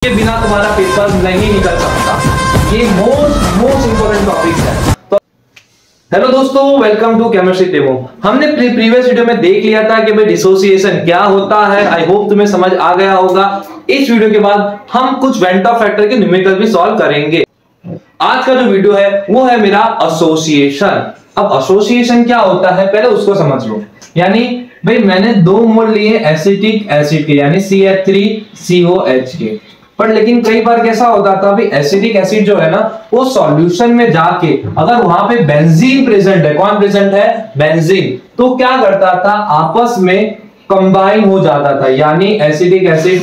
के बिना तुम्हारा पेपर नहीं निकल सकता। ये मोस्ट इंपोर्टेंट टॉपिक है। तो हेलो दोस्तों, वेलकम टू केमिस्ट्री डेमो। हमने प्रीवियस वीडियो में देख लिया था कि भाई डिसोसिएशन क्या होता है। आई होप तुम्हें समझ आ गया होगा। इस वीडियो के बाद हम कुछ वेंट फैक्टर के न्यूमेरिकल भी सॉल्व करेंगे। आज का जो वीडियो है वो है मेरा एसोसिएशन। अब एसोसिएशन क्या होता है पहले उसको समझ लो। यानी भाई मैंने दो मोल लिए एसिटिक एसिड के यानी CH3COH के, पर लेकिन कई बार कैसा होता था भाई एसिटिक एसिड जो है ना वो सॉल्यूशन में जाके अगर वहां पे बेंजीन प्रेजेंट है, कौन प्रेजेंट है? बेंजीन। तो क्या करता था आपस में कंबाइन हो जाता था। यानी एसिटिक एसिड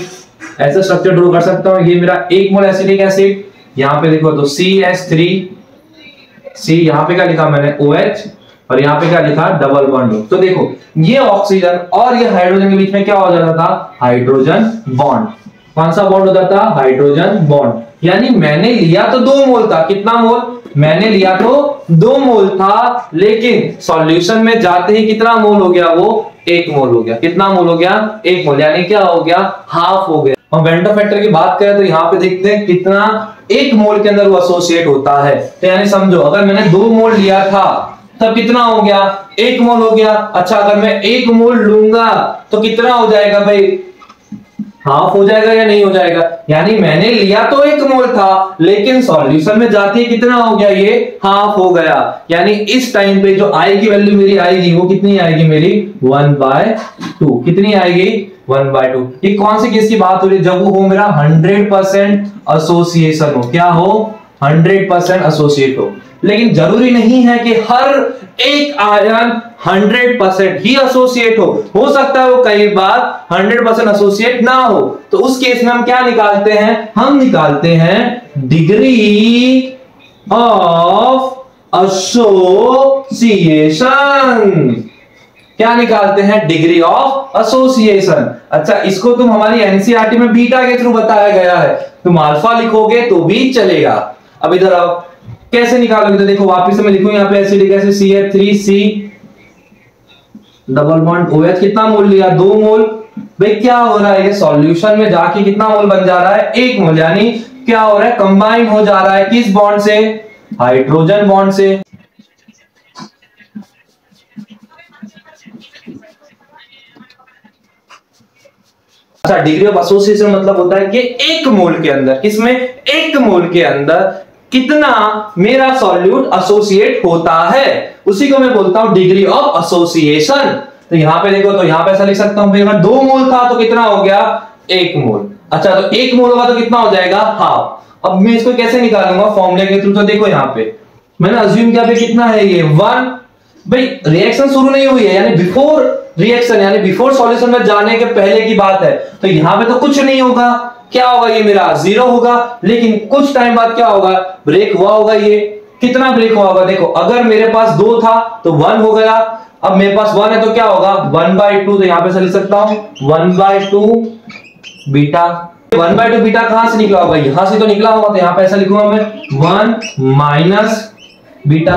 ऐसा स्ट्रक्चर ड्रॉ कर सकता हूं। ये मेरा एक मोल एसिटिक एसिड, यहां पे देखो तो CH3C, यहां पे क्या लिखा मैंने OH, और यहां पे क्या लिखा डबल बॉन्ड। तो देखो ये ऑक्सीजन और ये हाइड्रोजन के बीच में क्या हो जाता था? Hydrogen bond. कौन सा बॉन्ड होता था? Hydrogen bond. यानी मैंने लिया तो 2 मोल था। कितना मोल? मैंने लिया तो 2 मोल था, लेकिन सॉल्यूशन में जाते ही कितना मोल हो गया? वो 1 मोल हो गया। कितना मोल हो गया? 1 मोल। यानी क्या हो गया? हाफ हो गया। हम वेंट फैक्टर की बात करें तो यहाँ पे देखते हैं कितना 1 मोल के अंदर वो एसोसिएट होता है। तो यानी समझो अगर मैंने 2 मोल लिया था तब कितना हो गया? 1 मोल हो गया। अच्छा अगर मैं 1 मोल लूंगा तो कितना हो जाएगा भाई? हाफ हो जाएगा या नहीं हो जाएगा? यानी मैंने लिया तो 1 मोल था, लेकिन सॉल्यूशन में जाते ही कितना हो गया? ये हाफ हो गया। यानी इस टाइम पे जो आई की वैल्यू मेरी आएगी वो कितनी आएगी मेरी? 1/2। कितनी आएगी? 1/2। ये कौन सी केस की बात हो रही है? जब वो हो मेरा 100% एसोसिएशन हो। क्या हो? 100% एसोसिएट हो। लेकिन जरूरी नहीं है कि हर एक आयन 100% ही एसोसिएट हो सकता है वो कई बार 100% एसोसिएट ना हो। तो उस केस में हम क्या निकालते हैं? हम निकालते हैं डिग्री ऑफ एसोसिएशन। क्या निकालते हैं? Degree of association. अच्छा इसको तुम हमारी एनसीईआरटी में बीटा के थ्रू बताया गया है। तुम अल्फा लिखोगे तो भी चलेगा। अब इधर आओ, कैसे निकालोगे? तो देखो वापस से मैं लिखूं यहाँ पे acidic acid CH3C double bond OH। कितना मोल लिया? 2 मोल। भाई क्या हो रहा है? ये सॉल्यूशन में जाके कितना मोल बन जा रहा है? 1 मोल। यानी क्या हो रहा है? कंबाइन हो जा रहा है किस बॉन्ड से? हाइड्रोजन बॉन्ड से। अच्छा डिग्री ऑफ एसोसिएशन मतलब होता है कि 1 मोल के अंदर, किसमें? 1 मोल के अंदर कितना मेरा सॉल्यूट एसोसिएट होता है, उसी को मैं बोलता हूं डिग्री ऑफ एसोसिएशन। तो यहां पे देखो तो यहां पे ऐसा लिख सकता हूं अगर 2 मोल था तो कितना हो गया? 1 मोल। अच्छा तो 1 मोल होगा तो कितना हो जाएगा? हाफ। अब मैं इसको कैसे निकालूंगा? फॉर्मूले के थ्रू। तो देखो यहां पे मैंने अज्यूम किया कितना है ये 1। भाई रिएक्शन शुरू नहीं हुई है, यानी बिफोर रिएक्शन, यानी बिफोर सॉल्यूशन में जाने के पहले की बात है। तो यहां पे तो कुछ नहीं होगा। क्या होगा? ये मेरा 0 होगा। लेकिन कुछ टाइम बाद क्या होगा? ब्रेक हुआ होगा। ये कितना ब्रेक हुआ होगा? देखो अगर मेरे पास 2 था तो 1 हो गया। अब मेरे पास 1 है तो क्या होगा? 1/2। तो यहां पे लिख सकता हूं 1/2 बीटा। 1/2 बीटा कहां से निकला होगा? यहां से तो निकला होगा। तो यहां पे ऐसा लिखूंगा मैं 1 - बीटा।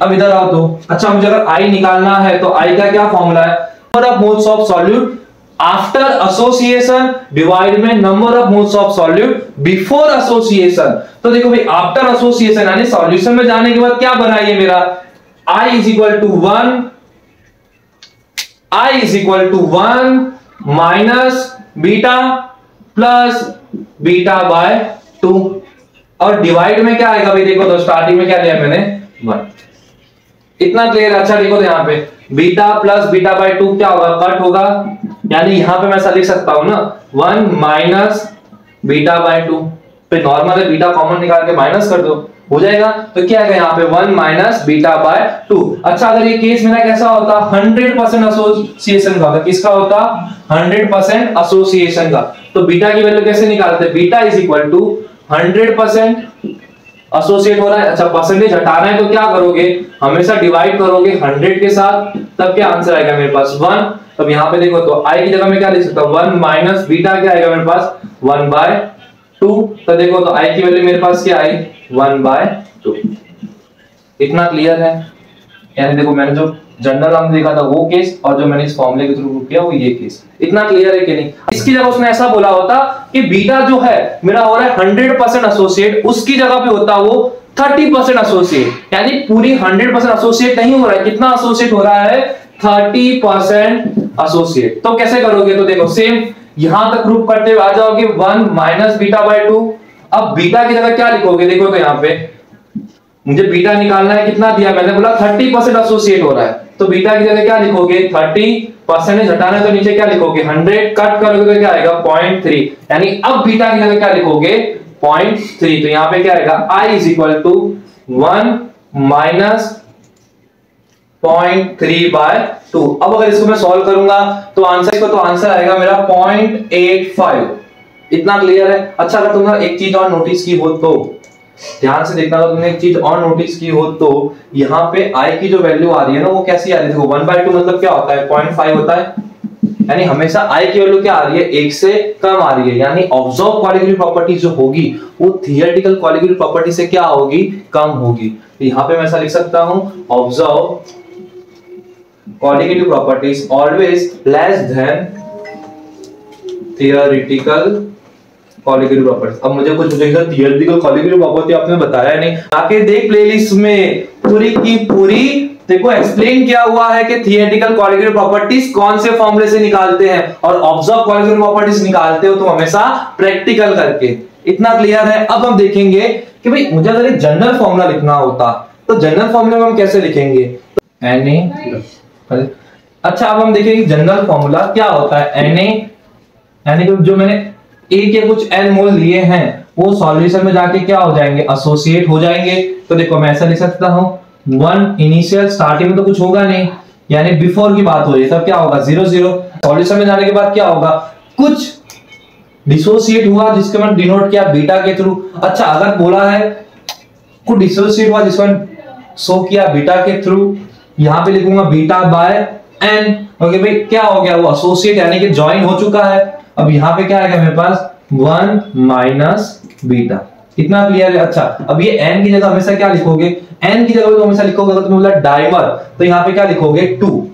अब इधर आओ तो अच्छा मुझे अगर I निकालना है तो I का क्या फॉर्मूला है? Number of moles of solute after association divide में number of moles of solute before association. तो देखो भाई आफ्टर एसोसिएशन यानी सॉल्यूशन में जाने के बाद क्या बना ये मेरा? I = 1 minus beta plus β/2। और डिवाइड में क्या आएगा भाई? देखो तो स्टार्टिंग में क्या लिया मैंने? 1। इतना क्लियर? अच्छा देखो तो यहाँ पे बीटा प्लस β/2 क्या होगा? कट होगा। यानी यहां पे मैं ऐसा लिख सकता हूं ना 1 माइनस β/2। पे नॉर्मल है, बीटा कॉमन निकाल के माइनस कर दो, हो जाएगा। तो क्या है यहाँ पे 1 माइनस β/2। अच्छा अगर ये केस मेरा कैसा होता? 100% एसोसिएशन का होता। किसका होता? 100% एसोसिएशन का। तो बीटा की वैल्यू कैसे निकालते हैं? बीटा = 100% एसोसिएट हो रहा है। अच्छा परसेंटेज हटाना है तो क्या करोगे? हमेशा डिवाइड करोगे 100 के साथ, तब क्या आंसर आएगा मेरे पास? 1। तब यहाँ पे देखो तो I की जगह में क्या लिख सकता हूं? 1 माइनस बीटा क्या आएगा मेरे पास? 1/2। तो देखो तो I की वैल्यू मेरे पास क्या आई? 1/2। इतना क्लियर है? यानी देखो मैंने जो जनरल हमने देखा था वो केस, और जो मैंने इस फॉर्मूले के थ्रू प्रूव किया वो ये केस। इतना क्लियर है कि नहीं? इसकी जगह उसने ऐसा बोला होता कि बीटा जो है मेरा हो रहा है 100% एसोसिएट, उसकी जगह पे होता वो 30% एसोसिएट, यानी पूरी 100% एसोसिएट नहीं हो रहा है। कितना एसोसिएट हो रहा है? 30% एसोसिएट। तो कैसे करोगे? तो देखो सेम यहां तक प्रूव करते हुए आ जाओगे 1 माइनस बीटा बाय 2। अब बीटा की जगह क्या लिखोगे? देखो तो यहाँ पे मुझे बीटा निकालना है, कितना दिया मैंने? बोला 30% एसोसिएट हो रहा है, तो बीटा की जगह क्या लिखोगे? 30% हटाना है तो नीचे क्या लिखोगे? 100 कट करोगे तो क्या आएगा? 0.3। यानी अब बीटा की जगह क्या लिखोगे? 0.3। तो यहाँ पे क्या आएगा? I is equal to 1 minus 0.3/2। अब अगर इसको मैं सॉल्व करूंगा तो आंसर आएगा मेरा 0.85। इतना क्लियर है? अच्छा, अगर तुमने एक चीज और नोटिस की हो तो ध्यान से देखना, तुमने एक चीज और नोटिस की हो तो यहाँ पे I की जो वैल्यू आ रही है ना वो कैसी आ रही है? देखो 1/2 मतलब क्या होता है? 0.5 होता है, यानी हमेशा I की वैल्यू क्या आ रही है? 1 से कम आ रही है, यानी ऑब्जर्व कॉलीगेटिव प्रॉपर्टी जो होगी वो थियोरेटिकल कॉलीगेटिव प्रॉपर्टी से क्या होगी? कम होगी। तो यहाँ पे मैं ऐसा लिख सकता हूं, observe colligative properties always less than theoretical colligative properties. अब मुझे कुछ पूछेगा थियोरेटिकल कॉलीगेटिव प्रॉपर्टी आपने बताया नहीं, आके देख प्लेलिस्ट में पूरी की पूरी देखो एक्सप्लेन किया हुआ है कि थियोरेटिकल कॉलीगेटिव प्रॉपर्टीज कौन से फॉर्मूले से निकालते हैं और ऑब्जर्व कॉलीगेटिव प्रॉपर्टीज निकालते हो तो हमेशा प्रैक्टिकल करके। इतना क्लियर है? अब हम देखेंगे कि भाई मुझे अगर एक जनरल फॉर्मूला लिखना होता तो जनरल फॉर्मूला में हम कैसे लिखेंगे? अच्छा, अब हम देखेंगे जनरल फॉर्मूला क्या होता है। यानी कि जो मैंने ए के कुछ n मोल लिए हैं वो सॉल्यूशन में जाके क्या हो जाएंगे? एसोसिएट हो जाएंगे। तो देखो मैं ऐसा लिख सकता हूं 1 इनिशियल, स्टार्टिंग में तो कुछ होगा नहीं, यानी बिफोर की बात हो रही है, तब क्या होगा? 0 0। सॉल्यूशन में जाने के बाद क्या होगा? कुछ डिसोसिएट हुआ जिसके मैंने डिनोट किया बीटा के थ्रू। अच्छा, अगर बोला है कुछ डिसोसिएट हुआ जिसको शो किया बीटा के थ्रू, यहां पे लिखूंगा बीटा बाय n। ओके भाई, क्या हो गया? वो एसोसिएट यानी कि ज्वाइन हो चुका है। अब यहाँ पे क्या आएगा मेरे पास? 1 माइनस बीटा। कितना क्लियर है? अच्छा, अब ये n की जगह हमेशा क्या लिखोगे? n की जगह तो हमेशा लिखोगे, अगर तुमने बोला डाइमर तो यहाँ पे क्या लिखोगे? 2।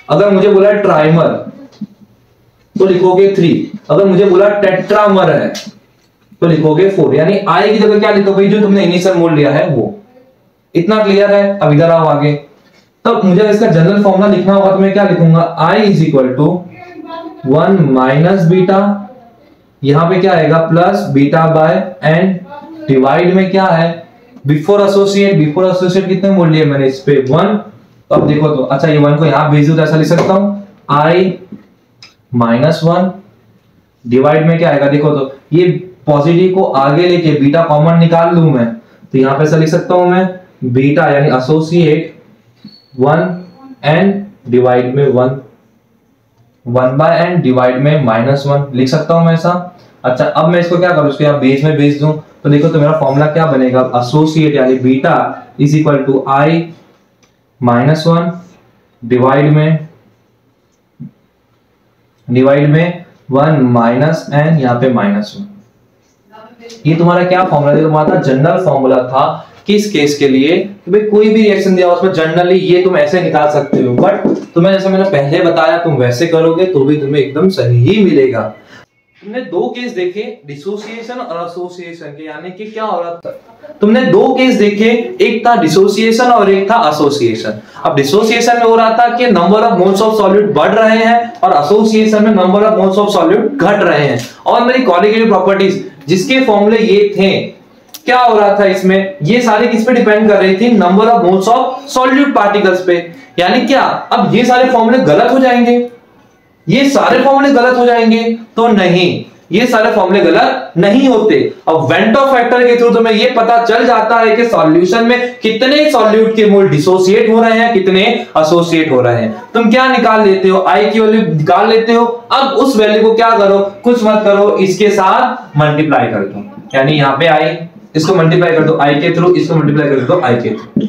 अगर मुझे बोला ट्राइमर तो लिखोगे 3। अगर मुझे बोला टेट्रामर है तो लिखोगे 4। यानी I की जगह क्या लिखोगे? जो तुमने इनिशियल मोल लिया है वो। इतना क्लियर है? अब इधर आओ आगे। तो मुझे इसका जनरल फॉर्मूला लिखना होगा तो मैं क्या लिखूंगा? I is equal to 1 minus beta, यहां पे क्या आएगा? Plus beta by n, divide में क्या है? बिफोर एसोसिएट कितने मोल लिए मैंने इस पे? 1। तो अब देखो तो अच्छा, ये 1 को यहां भेज दूं तो ऐसा लिख सकता हूं I माइनस 1 डिवाइड में क्या आएगा? देखो तो ये पॉजिटिव को आगे लेके बीटा कॉमन निकाल लूं मैं तो यहां पे ऐसा लिख सकता हूं मैं बीटा यानी एसोसिएट 1 n डिवाइड में 1/n डिवाइड में -1 लिख सकता हूं मैं ऐसा। अच्छा, अब मैं इसको क्या करूं? इसको यहां बेस में भेज दूं तो देखो तो मेरा फॉर्मूला क्या बनेगा? एसोसिएट यानी beta is equal to I -1 divide में 1 माइनस n, यहाँ पे -1। ये तुम्हारा क्या फॉर्मूला था? तुम्हारा जनरल फॉर्मूला था किस केस के लिए? तो भाई कोई भी रिएक्शन दिया उसमें जनरली ये तुम ऐसे निकाल सकते हो, बट तुम्हें जैसे मैंने पहले बताया तुम वैसे करोगे तो भी तुम्हें एकदम सही ही मिलेगा। तुमने 2 केस देखे डिसोसिएशन और एसोसिएशन के, यानी कि क्या हो रहा था? तुमने 2 केस देखे, एक था डिसोसिएशन और एक था एसोसिएशन। अब डिसोसिएशन में हो रहा था कि number of moles of solute बढ़ रहे हैं और एसोसिएशन में number of moles of solute घट रहे हैं। और मेरी कॉलीगेटिव प्रॉपर्टीज जिसके फॉर्मूले ये थे, क्या हो रहा था इसमें? ये सारे किस पे डिपेंड कर रही थी? Number of moles of solute particles पे। यानी क्या अब ये सारे फॉर्मूले गलत हो जाएंगे? ये सारे फॉर्मूले गलत हो जाएंगे? तो नहीं, ये सारे फॉर्मूले गलत नहीं होते। अब वेंटो फैक्टर के थ्रू तुम्हें ये पता चल जाता है कि सॉल्यूशन में कितने सॉल्यूट के मोल डिसोसिएट हो रहे हैं, कितने एसोसिएट हो रहे हैं। तुम क्या निकाल लेते हो? I की वैल्यू निकाल लेते हो। अब उस वैल्यू को क्या करो? कुछ मत करो, इसके साथ मल्टीप्लाई कर दो। यानी यहाँ पे I, इसको मल्टीप्लाई कर दो I के थ्रू, इसको मल्टीप्लाई कर दो I के थ्रू।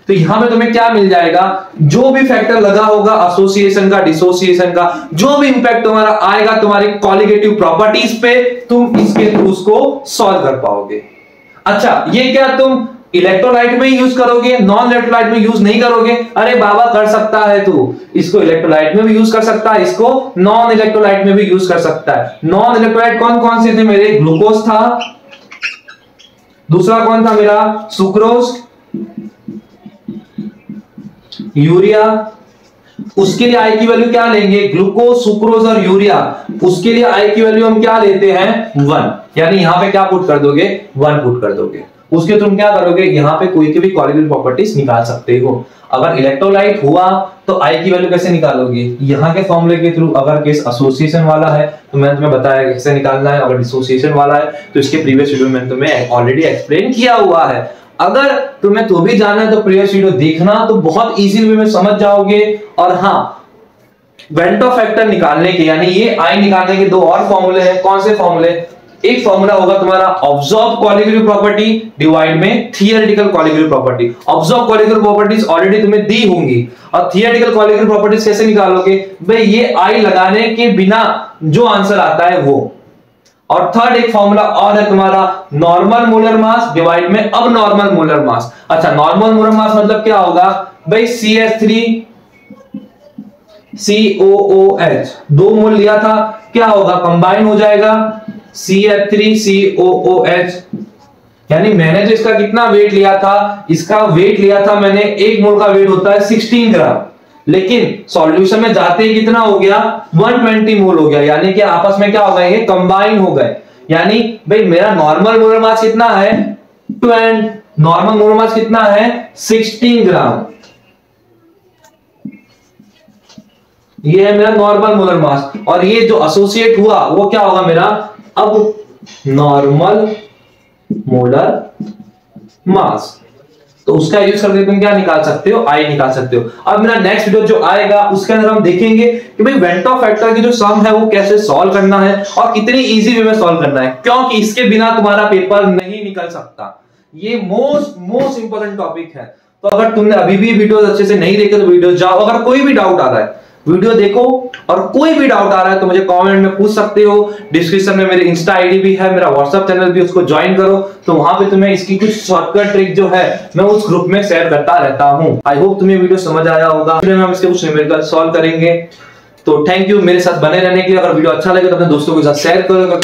तो यहां पे तुम्हें क्या मिल जाएगा? जो भी फैक्टर लगा होगा एसोसिएशन का, डिसोसिएशन का, जो भी इंपैक्ट तुम्हारा आएगा तुम्हारी कॉलीगेटिव प्रॉपर्टीज पे, तुम इसके थ्रू उसको सॉल्व कर पाओगे। अच्छा, ये क्या तुम इलेक्ट्रोलाइट में यूज करोगे, नॉन इलेक्ट्रोलाइट में यूज नहीं करोगे। अरे बाबा कर सकता है तू, इसको इलेक्ट्रोलाइट में भी यूज कर सकता है, इसको नॉन इलेक्ट्रोलाइट में भी यूज कर सकता है। नॉन इलेक्ट्रोलाइट कौन कौन से थे मेरे? ग्लूकोज था, दूसरा कौन था मेरा? Sucrose, urea. उसके लिए आई की वैल्यू क्या लेंगे? ग्लूकोज, सुक्रोज और यूरिया, उसके लिए आई की वैल्यू हम क्या लेते हैं? 1। यानी यहां पे क्या पुट कर दोगे? 1 पुट कर दोगे। उसके तुम क्या करोगे? यहाँ पे कोई की भी कॉलिगुलर प्रॉपर्टीज निकाल सकते हो। अगर इलेक्ट्रोलाइट हुआ तो आई की वैल्यू कैसे निकालोगे? यहाँ के फॉर्मूले के थ्रू। अगर केस एसोसिएशन वाला है तो मैंने तुम्हें बताया कैसे निकालना है, अगर डिसोसिएशन वाला है तो इसके प्रीवियस वीडियो में तुम्हें ऑलरेडी एक्सप्लेन किया हुआ है। अगर तुम्हें तो भी जानना है तो प्रीवियस वीडियो देखना, तो बहुत इजी वे में समझ जाओगे। और हाँ, वेंटो फैक्टर निकालने के, यानी ये आई निकालने के दो और फॉर्मूले हैं। कौन से फॉर्मूले? एक फॉर्मूला होगा तुम्हारा ऑब्जर्व कॉलिगुलर प्रॉपर्टी डिवाइड में theoretical colligative property. Observe colligative properties already तुम्हें दी होंगी, और थियोरेटिकल कॉलिगुलर प्रॉपर्टीज कैसे निकालोगे भाई? ये आई लगाने के बिना जो आंसर आता है वो। और थर्ड एक फॉर्मूला और है तुम्हारा नॉर्मल मोलर मास डिवाइड में अब नॉर्मल मोलर मास। अच्छा, नॉर्मल मोलर मास मतलब क्या होगा भाई? CH3 COOH, 2 मोल लिया था, क्या होगा? कंबाइन हो जाएगा CH3 COOH। यानी मैंने जो इसका कितना वेट लिया था, इसका वेट लिया था मैंने, 1 मोल का वेट होता है 16 ग्राम, लेकिन सॉल्यूशन में जाते ही कितना हो गया? 120 मोल हो गया। यानी कि आपस में क्या हो गए? ये कंबाइन हो गए। यानी भाई मेरा नॉर्मल मोलर मास कितना है? 20। नॉर्मल मोलर मास कितना है? 16 ग्राम। ये है मेरा नॉर्मल मोलर मास, और ये जो एसोसिएट हुआ वो क्या होगा मेरा? अब नॉर्मल मोलर मास। तो उसका यूज करके तुम क्या निकाल सकते हो? आई निकाल सकते हो। अब मेरा नेक्स्ट वीडियो जो आएगा उसके अंदर हम देखेंगे कि भाई वेंटो फैक्टर की जो सम है वो कैसे सॉल्व करना है और कितनी इजी वे में सॉल्व करना है, क्योंकि इसके बिना तुम्हारा पेपर नहीं निकल सकता। ये मोस्ट इंपॉर्टेंट टॉपिक है। तो अगर तुमने अभी भी वीडियो अच्छे से नहीं देखे तो वीडियो जाओ। अगर कोई भी डाउट आ रहा है वीडियो देखो, और कोई भी डाउट आ रहा है तो मुझे कमेंट में पूछ सकते हो। डिस्क्रिप्शन में मेरी इंस्टा आईडी भी है, मेरा व्हाट्सएप चैनल भी, उसको ज्वाइन करो। तो वहां पे तुम्हें इसकी कुछ शॉर्टकट ट्रिक जो है मैं उस ग्रुप में शेयर करता रहता हूं। आई होप तुम्हें वीडियो समझ आया होगा। फिर हम इसके कुछ न्यूमेरिकल सॉल्व करेंगे। तो थैंक यू मेरे साथ बने रहने के लिए। अगर वीडियो अच्छा लगे तो अपने दोस्तों के साथ शेयर करो।